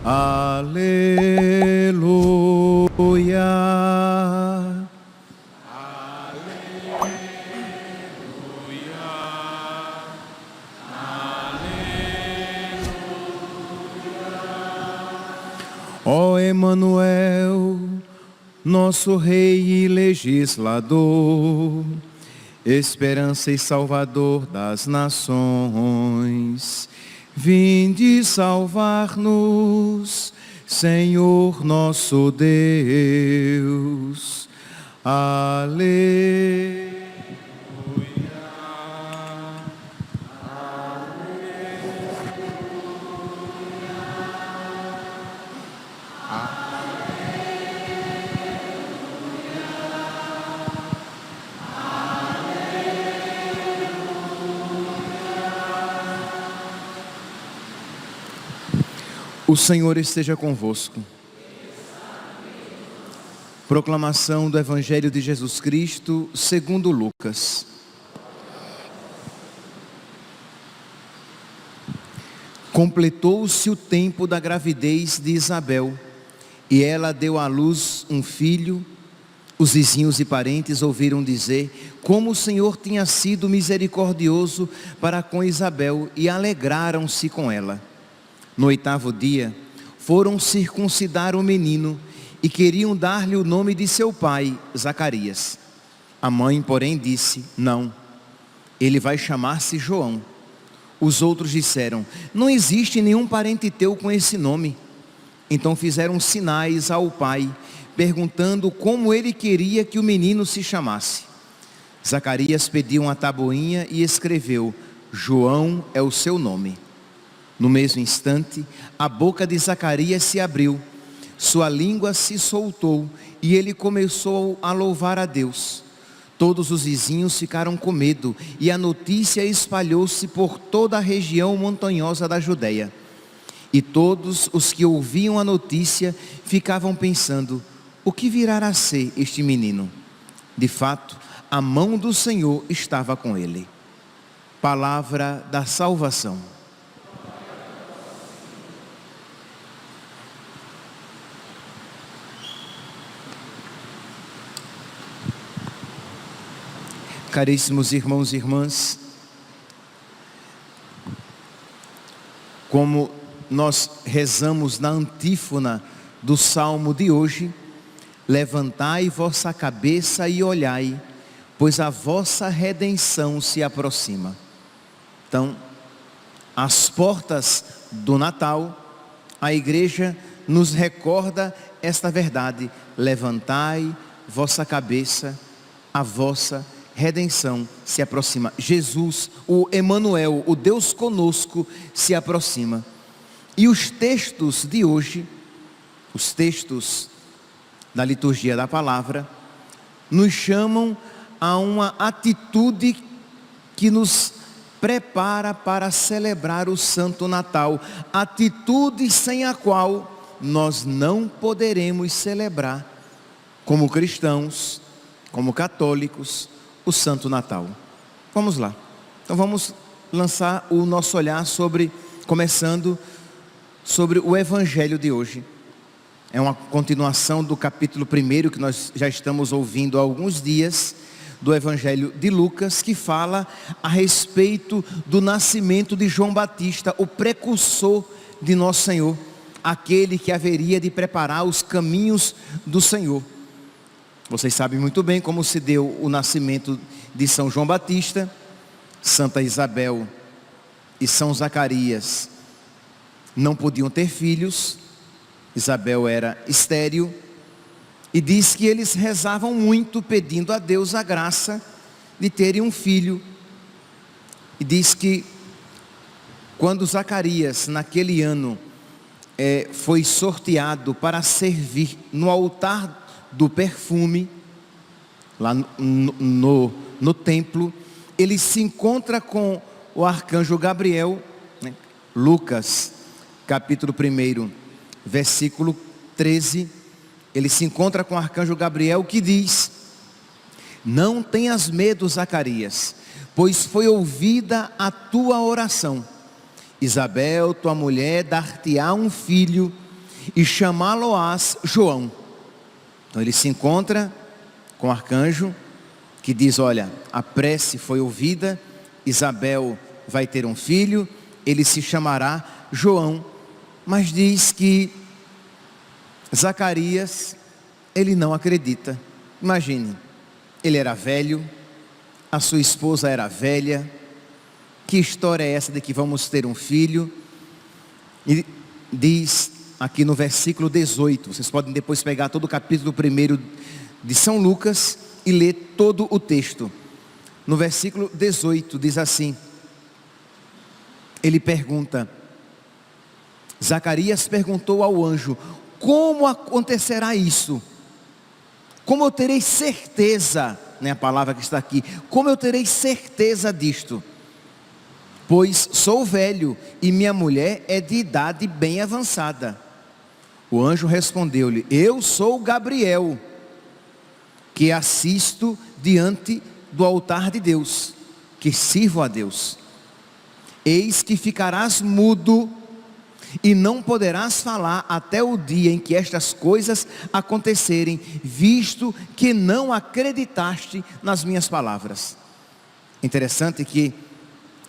Aleluia. Ó Emanuel, nosso Rei e Legislador, esperança e Salvador das nações, vinde salvar-nos, Senhor nosso Deus. Aleluia. O Senhor esteja convosco. Proclamação do Evangelho de Jesus Cristo segundo Lucas. Completou-se o tempo da gravidez de Isabel, e ela deu à luz um filho. Os vizinhos e parentes ouviram dizer como o Senhor tinha sido misericordioso para com Isabel e alegraram-se com ela. No 8º dia, foram circuncidar o menino e queriam dar-lhe o nome de seu pai, Zacarias. A mãe, porém, disse: não, ele vai chamar-se João. Os outros disseram: não existe nenhum parente teu com esse nome. Então fizeram sinais ao pai, perguntando como ele queria que o menino se chamasse. Zacarias pediu uma tabuinha e escreveu: João é o seu nome. No mesmo instante, a boca de Zacarias se abriu, sua língua se soltou e ele começou a louvar a Deus. Todos os vizinhos ficaram com medo e a notícia espalhou-se por toda a região montanhosa da Judeia. E todos os que ouviam a notícia ficavam pensando: o que virá a ser este menino? De fato, a mão do Senhor estava com ele. Palavra da salvação. Caríssimos irmãos e irmãs, como nós rezamos na antífona do salmo de hoje: levantai vossa cabeça e olhai, pois a vossa redenção se aproxima. Então, às portas do Natal, a igreja nos recorda esta verdade: levantai vossa cabeça, a vossa redenção se aproxima. Jesus, o Emanuel, o Deus conosco, se aproxima. E os textos de hoje, os textos da liturgia da palavra, nos chamam a uma atitude que nos prepara para celebrar o Santo Natal, atitude sem a qual nós não poderemos celebrar, como cristãos, como católicos, o Santo Natal. Vamos lá. Então vamos lançar o nosso olhar começando sobre o Evangelho de hoje. É uma continuação do capítulo 1 que nós já estamos ouvindo há alguns dias, do Evangelho de Lucas, que fala a respeito do nascimento de João Batista, o precursor de Nosso Senhor, aquele que haveria de preparar os caminhos do Senhor. Vocês sabem muito bem como se deu o nascimento de São João Batista. Santa Isabel e São Zacarias não podiam ter filhos. Isabel era estéril. E diz que eles rezavam muito, pedindo a Deus a graça de terem um filho. E diz que quando Zacarias, naquele ano, foi sorteado para servir no altar do perfume, lá no templo, ele se encontra com o arcanjo Gabriel, né? Lucas, capítulo 1, versículo 13, ele se encontra com o arcanjo Gabriel, que diz: não tenhas medo, Zacarias, pois foi ouvida a tua oração. Isabel, tua mulher, dar-te-á um filho, e chamá-lo-ás João. Então ele se encontra com o arcanjo, que diz: olha, a prece foi ouvida, Isabel vai ter um filho, ele se chamará João. Mas diz que Zacarias, ele não acredita. Imagine, ele era velho, a sua esposa era velha. Que história é essa de que vamos ter um filho? E diz aqui no versículo 18, vocês podem depois pegar todo o capítulo 1 de São Lucas e ler todo o texto. No versículo 18 diz assim, ele pergunta, Zacarias perguntou ao anjo: como acontecerá isso? Como eu terei certeza, né, a palavra que está aqui, como eu terei certeza disto? Pois sou velho e minha mulher é de idade bem avançada. O anjo respondeu-lhe: eu sou Gabriel, que assisto diante do altar de Deus, que sirvo a Deus. Eis que ficarás mudo e não poderás falar até o dia em que estas coisas acontecerem, visto que não acreditaste nas minhas palavras. Interessante que,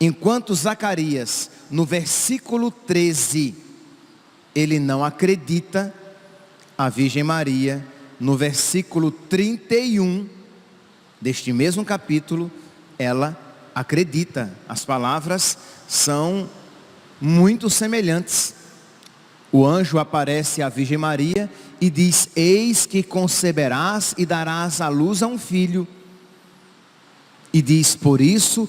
enquanto Zacarias, no versículo 13, ele não acredita, a Virgem Maria, no versículo 31 deste mesmo capítulo, ela acredita. As palavras são muito semelhantes. O anjo aparece à Virgem Maria e diz: eis que conceberás e darás à luz a um filho. E diz: por isso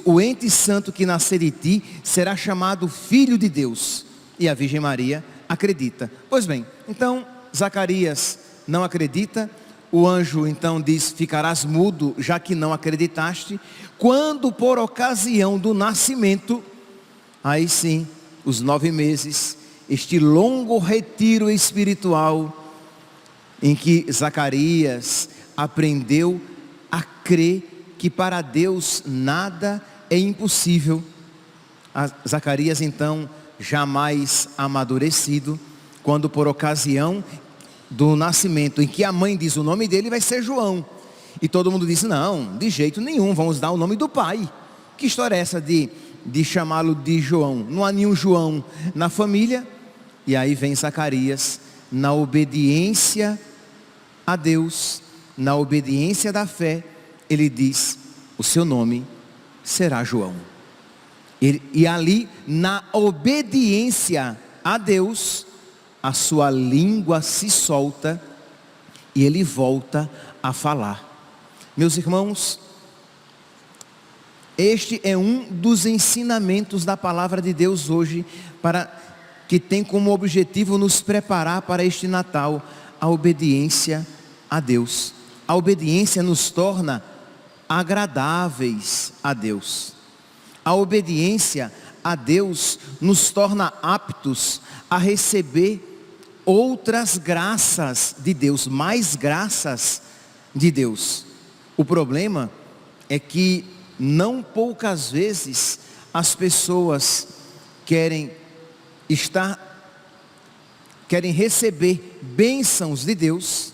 o ente santo que nascer de ti será chamado Filho de Deus. E a Virgem Maria acredita. Pois bem, então Zacarias não acredita. O anjo então diz: ficarás mudo, já que não acreditaste. Quando por ocasião do nascimento, aí sim, os 9 meses, este longo retiro espiritual, em que Zacarias aprendeu a crer que para Deus nada é impossível. Zacarias então, jamais amadurecido, quando por ocasião do nascimento, em que a mãe diz o nome dele vai ser João, e todo mundo diz: não, de jeito nenhum, vamos dar o nome do pai. Que história é essa de chamá-lo de João? Não há nenhum João na família. E aí vem Zacarias, na obediência a Deus, na obediência da fé, ele diz: o seu nome será João. E ali, na obediência a Deus, a sua língua se solta e ele volta a falar. Meus irmãos, este é um dos ensinamentos da palavra de Deus hoje, que tem como objetivo nos preparar para este Natal, a obediência a Deus. A obediência nos torna agradáveis a Deus. A obediência a Deus nos torna aptos a receber outras graças de Deus, mais graças de Deus. O problema é que não poucas vezes as pessoas querem receber bênçãos de Deus,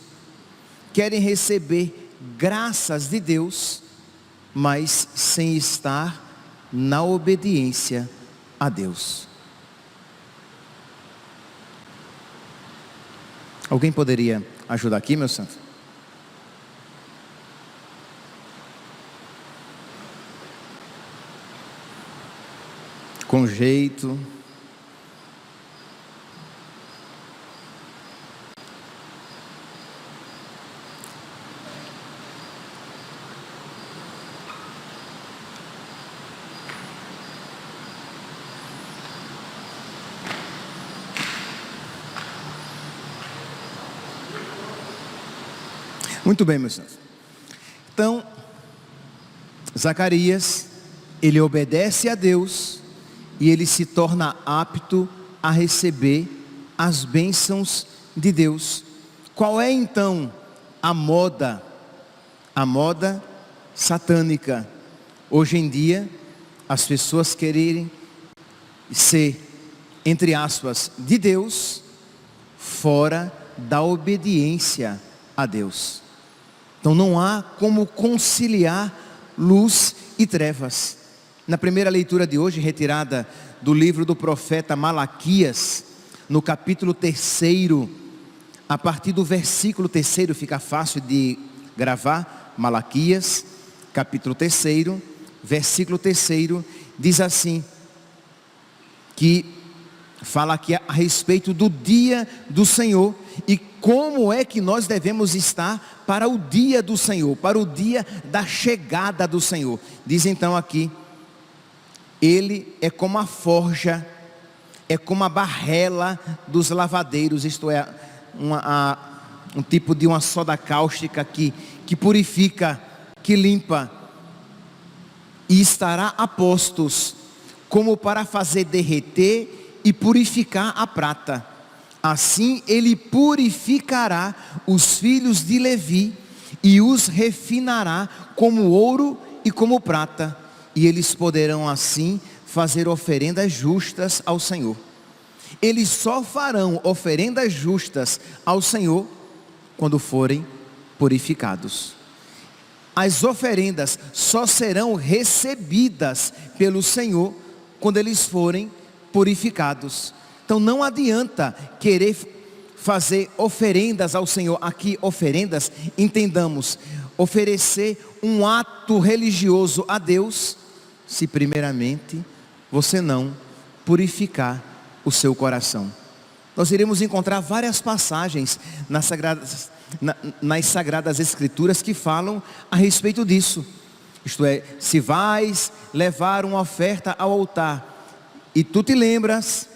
querem receber graças de Deus, mas sem estar na obediência a Deus. Alguém poderia ajudar aqui, meu santo? Com jeito. Muito bem, meus irmãos. Então, Zacarias, ele obedece a Deus e ele se torna apto a receber as bênçãos de Deus. Qual é então a moda? A moda satânica. Hoje em dia, as pessoas querem ser, entre aspas, de Deus, fora da obediência a Deus. Então não há como conciliar luz e trevas. Na primeira leitura de hoje, retirada do livro do profeta Malaquias, no capítulo 3, a partir do versículo 3, fica fácil de gravar. Malaquias, capítulo 3, versículo 3, diz assim, que fala aqui a respeito do dia do Senhor e como é que nós devemos estar para o dia do Senhor, para o dia da chegada do Senhor. Diz então aqui, ele é como a forja, é como a barrela dos lavadeiros, isto é, um tipo de uma soda cáustica que purifica, que limpa, e estará a postos, como para fazer derreter e purificar a prata. Assim ele purificará os filhos de Levi e os refinará como ouro e como prata, e eles poderão assim fazer oferendas justas ao Senhor. Eles só farão oferendas justas ao Senhor quando forem purificados. As oferendas só serão recebidas pelo Senhor quando eles forem purificados. Então não adianta querer fazer oferendas ao Senhor. Aqui oferendas, entendamos, oferecer um ato religioso a Deus, se primeiramente você não purificar o seu coração. Nós iremos encontrar várias passagens nas Sagradas Escrituras que falam a respeito disso. Isto é, se vais levar uma oferta ao altar e tu te lembras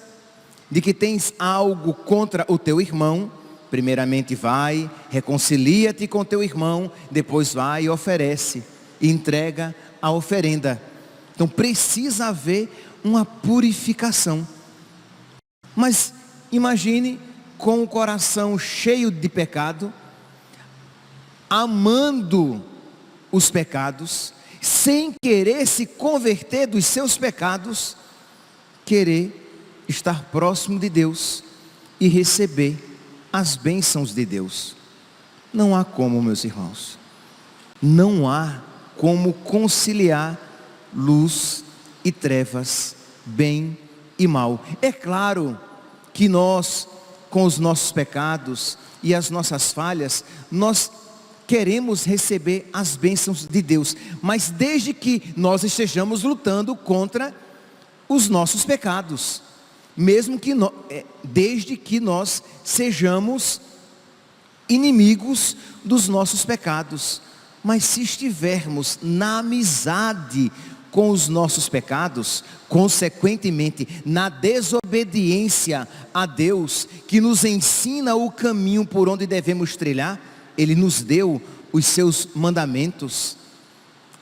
de que tens algo contra o teu irmão, primeiramente vai, reconcilia-te com teu irmão, depois vai e oferece, e entrega a oferenda. Então precisa haver uma purificação. Mas imagine com o coração cheio de pecado, amando os pecados, sem querer se converter dos seus pecados, querer estar próximo de Deus e receber as bênçãos de Deus. Não há como, meus irmãos, não há como conciliar luz e trevas, bem e mal. É claro que nós, com os nossos pecados e as nossas falhas, nós queremos receber as bênçãos de Deus, mas desde que nós estejamos lutando contra os nossos pecados, mesmo que desde que nós sejamos inimigos dos nossos pecados. Mas se estivermos na amizade com os nossos pecados, consequentemente na desobediência a Deus, que nos ensina o caminho por onde devemos trilhar, Ele nos deu os seus mandamentos.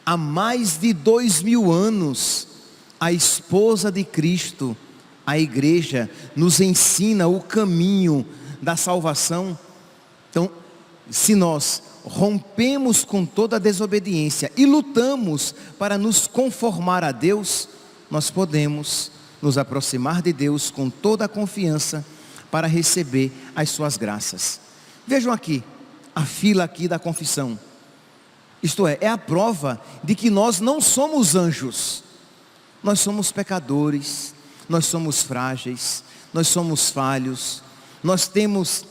Há mais de 2000 anos, a esposa de Cristo, a igreja, nos ensina o caminho da salvação. Então, se nós rompemos com toda a desobediência e lutamos para nos conformar a Deus, nós podemos nos aproximar de Deus com toda a confiança para receber as suas graças. Vejam aqui, a fila aqui da confissão. Isto é a prova de que nós não somos anjos. Nós somos pecadores, nós somos frágeis, nós somos falhos, nós temos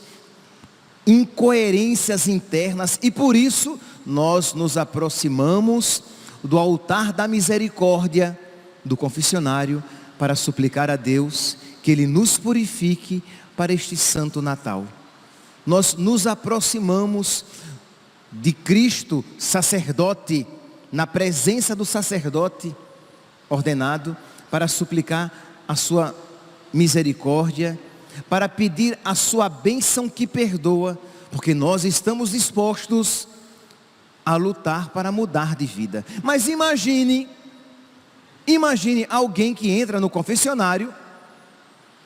incoerências internas e por isso nós nos aproximamos do altar da misericórdia do confessionário para suplicar a Deus que Ele nos purifique para este santo Natal. Nós nos aproximamos de Cristo sacerdote, na presença do sacerdote ordenado, para suplicar a sua misericórdia, para pedir a sua bênção que perdoa, porque nós estamos dispostos a lutar para mudar de vida. Mas imagine alguém que entra no confessionário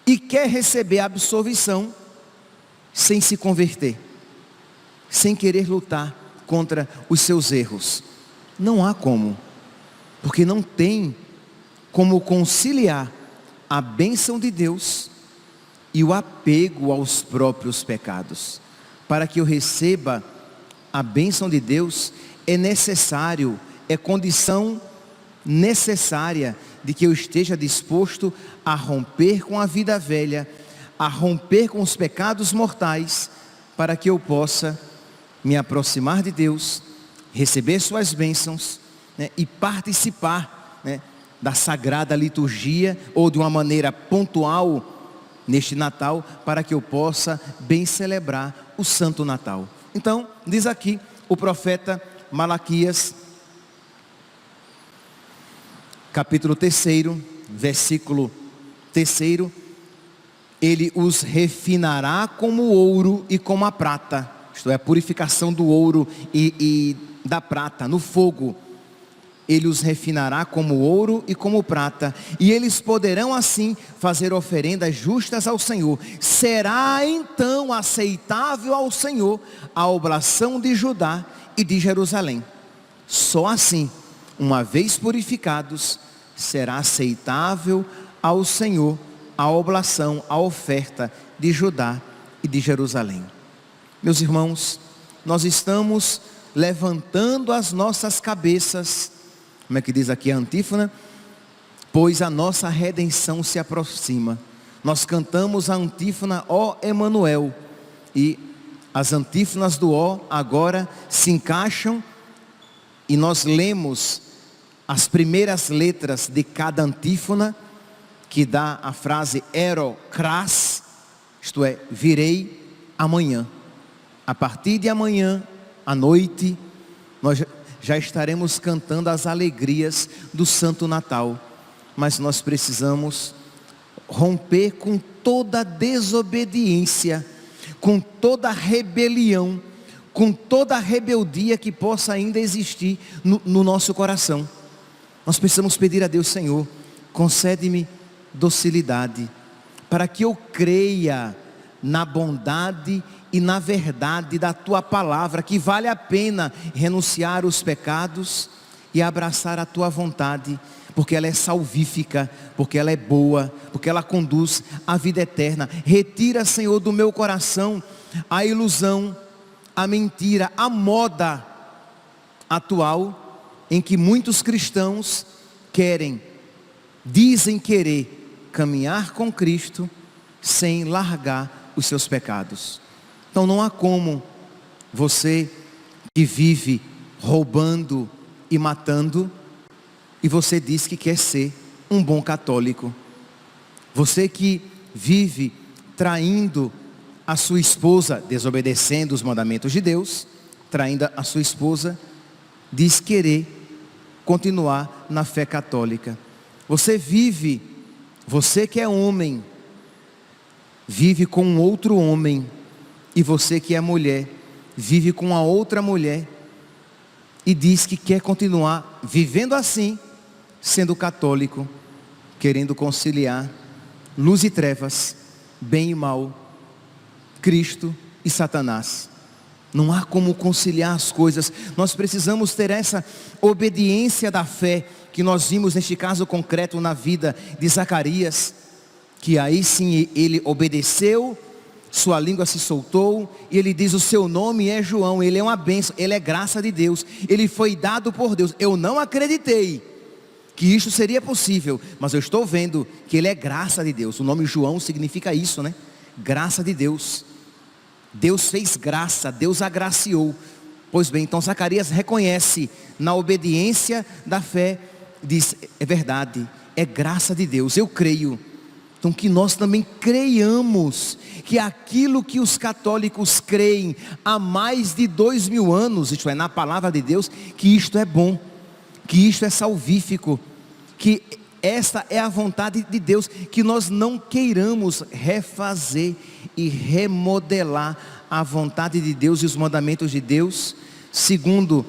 e quer receber a absolvição sem se converter, sem querer lutar contra os seus erros. Não há como, porque não tem como conciliar a bênção de Deus e o apego aos próprios pecados. Para que eu receba a bênção de Deus, é necessário, é condição necessária de que eu esteja disposto a romper com a vida velha, a romper com os pecados mortais, para que eu possa me aproximar de Deus, receber suas bênçãos, né, e participar, né, da sagrada liturgia, ou de uma maneira pontual neste Natal, para que eu possa bem celebrar o Santo Natal. Então, diz aqui o profeta Malaquias, capítulo 3, versículo 3, ele os refinará como o ouro e como a prata, isto é, a purificação do ouro e da prata no fogo. Ele os refinará como ouro e como prata, e eles poderão assim fazer oferendas justas ao Senhor. Será então aceitável ao Senhor a oblação de Judá e de Jerusalém. Só assim, uma vez purificados, será aceitável ao Senhor a oblação, a oferta de Judá e de Jerusalém. Meus irmãos, nós estamos levantando as nossas cabeças, como é que diz aqui a antífona? Pois a nossa redenção se aproxima. Nós cantamos a antífona, ó Emanuel, e as antífonas do ó agora se encaixam, e nós lemos as primeiras letras de cada antífona, que dá a frase ero cras, isto é, virei amanhã. A partir de amanhã, à noite, nós já estaremos cantando as alegrias do Santo Natal. Mas nós precisamos romper com toda desobediência, com toda rebelião, com toda rebeldia que possa ainda existir no nosso coração. Nós precisamos pedir a Deus: Senhor, concede-me docilidade, para que eu creia na bondade e na verdade da Tua palavra, que vale a pena renunciar os pecados e abraçar a Tua vontade, porque ela é salvífica, porque ela é boa, porque ela conduz à vida eterna. Retira, Senhor, do meu coração a ilusão, a mentira, a moda atual, em que muitos cristãos dizem querer caminhar com Cristo, sem largar os seus pecados. Então não há como você que vive roubando e matando, e você diz que quer ser um bom católico. Você que vive traindo a sua esposa, desobedecendo os mandamentos de Deus, traindo a sua esposa, diz querer continuar na fé católica. Você que é homem, vive com um outro homem, e você que é mulher, vive com a outra mulher, e diz que quer continuar vivendo assim, sendo católico, querendo conciliar luz e trevas, bem e mal, Cristo e Satanás. Não há como conciliar as coisas. Nós precisamos ter essa obediência da fé, que nós vimos neste caso concreto na vida de Zacarias, que aí sim ele obedeceu, sua língua se soltou, e ele diz: o seu nome é João, ele é uma bênção, ele é graça de Deus, ele foi dado por Deus. Eu não acreditei que isto seria possível, mas eu estou vendo que ele é graça de Deus. O nome João significa isso, né? Graça de Deus. Deus fez graça, Deus agraciou. Pois bem, então Zacarias reconhece na obediência da fé, diz: é verdade, é graça de Deus, eu creio. Então que nós também creiamos que aquilo que os católicos creem há mais de 2000 anos, isto é, na palavra de Deus, que isto é bom, que isto é salvífico, que esta é a vontade de Deus, que nós não queiramos refazer e remodelar a vontade de Deus e os mandamentos de Deus, segundo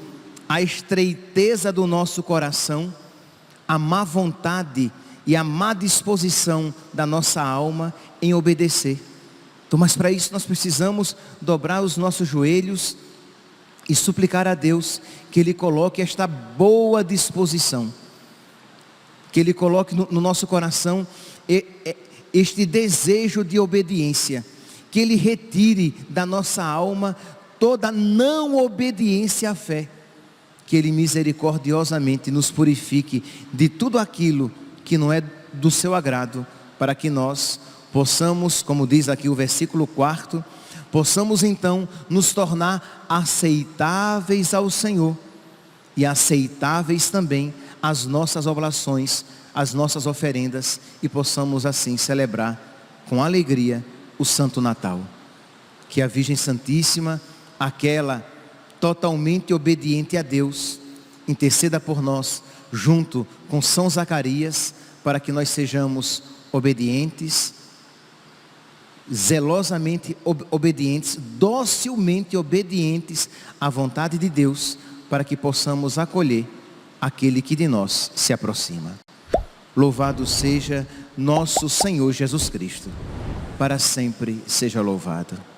a estreiteza do nosso coração, a má vontade e a má disposição da nossa alma em obedecer. Então, mas para isso nós precisamos dobrar os nossos joelhos e suplicar a Deus que Ele coloque esta boa disposição, que Ele coloque no nosso coração este desejo de obediência, que Ele retire da nossa alma toda não obediência à fé, que Ele misericordiosamente nos purifique de tudo aquilo que não é do seu agrado, para que nós possamos, como diz aqui o versículo 4, possamos então nos tornar aceitáveis ao Senhor e aceitáveis também as nossas oblações, as nossas oferendas, e possamos assim celebrar com alegria o Santo Natal. Que a Virgem Santíssima, aquela totalmente obediente a Deus, interceda por nós junto com São Zacarias, para que nós sejamos obedientes, zelosamente obedientes, docilmente obedientes à vontade de Deus, para que possamos acolher aquele que de nós se aproxima. Louvado seja nosso Senhor Jesus Cristo, para sempre seja louvado.